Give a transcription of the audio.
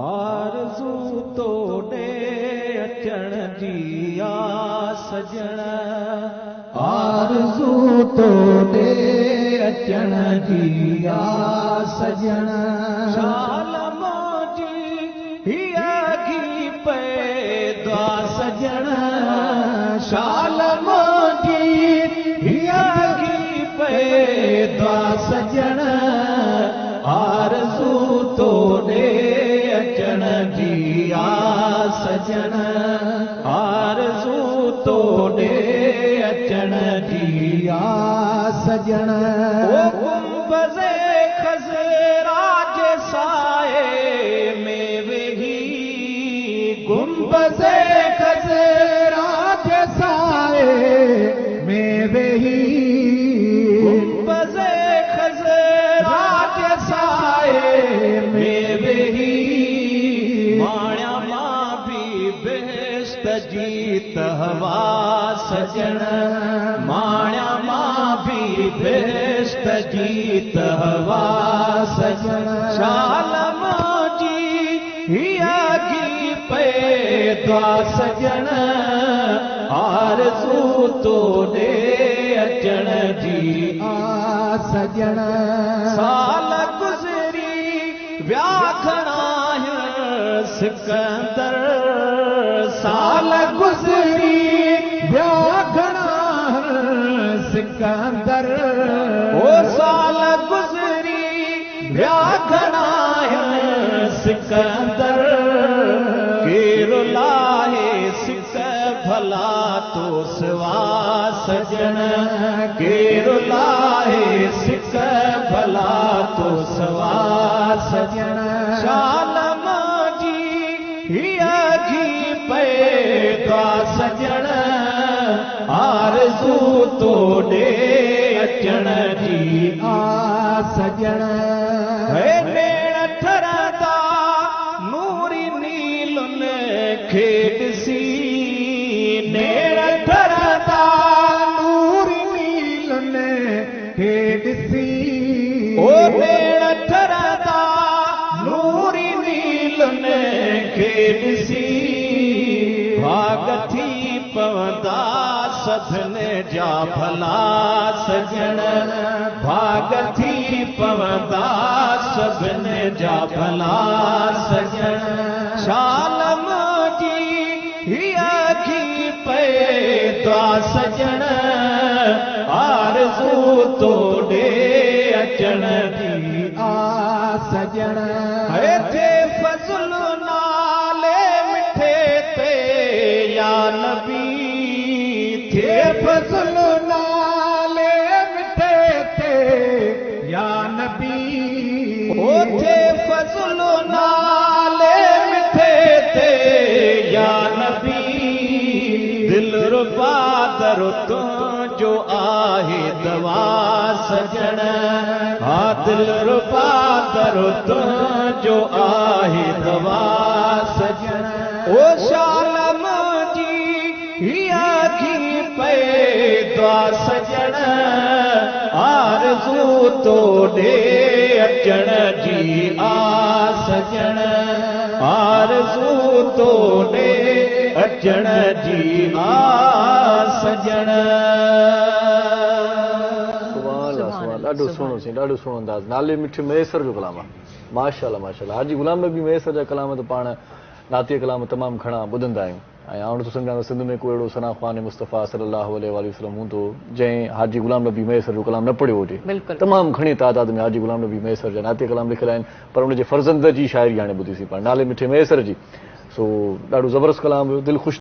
आरज़ू तोड़े अचण जी आ सजण आरज़ू तोड़े अचण जी आ सजण शाल मोजी हिया घी पैदा सजण शाल मोजी हिया घी पैदा सजण आरज़ू तोड़े अचण जी आ सजण आरज़ू तोड़े अचण जी आ सजण गुंबज़े खज़रा जे साए में वेही गुंबज़े खज़रा जे साए में वेही गुंबज़े खज़रा जे साए में वेही माण्या मां भी बेश्त जी तहवा सजण माण्या मां भी बेश्त जी तहवा सजण शाल मोजी हिया घी पैदा सजण आरज़ू तोड़े अचण जी आ सजण साल गुज़री विया घणा सिकंदर साल गुज़री विया घणा सिकंदर ओ साल गुज़री विया घणा सिकंदर केरु लाहे सिक भला तो सिवा सजण केरु लाहे सिक भला तो सिवा सजण शाल मोजी हिया घी पैदा सजण आरज़ू तोड़े अचण जी आ सजण नेण ठरंदा नूरी नीलुन खे ॾिसी नेण ठरंदा नूरी नीलुन खे ॾिसी ओ नेण ठरंदा नूरी नीलुन खे ॾिसी भाग थी पवंदा सभिनी जा भला सजण भाग थी पवंदा सभिनी जा भला सजण शाल मोजी हिया घी पैदा सजण आरज़ू तोड़े अचण जी आ सजण थे फज़ल नाले मिठे ते या नबी थे फज़ल नाले मिठे ते या नबी ओ थे फज़ल नाले मिठे ते या नबी दिलरुबा दर तुंहिंजो आहे दवा सजण हा दिलरुबा दर तुंहिंजो आहे दवा सजण ओ शाल मोजी हिया घी पैदा सजण आरज़ू तोड़े अचण जी आ सजण आरज़ू तोड़े अचण जी आ सजण ॾाढो सुहिणो साईं ॾाढो सुहिणो अंदाज़ नाले मिठे मयसर जो कलाम आहे माशाल्लाह माशाल्लाह हाजी गुलाम नबी मयसर जा कलाम त पाण नातीअ कलाम तमामु घणा ॿुधंदा आहियूं ऐं आउं नथो सम्झां त सिंध में को अहिड़ो सना ख़्वान मुस्तफ़ा सल्लल्लाहु अलैहि वसल्लम हूंदो जंहिं हाजी गुलाम नबी मयसर जो कलाम न पढ़ियो हुजे तमामु घणी तादाद में हाजी गुलाम नबी मयसर जा नातीअ कलाम लिखियल आहिनि पर हुनजे फर्ज़ंद जी शाइरी हाणे ॿुधीसीं पाण नाले मिठे मयसर जी सो ॾाढो ज़बरदस्त कलाम हुयो दिलि ख़ुशि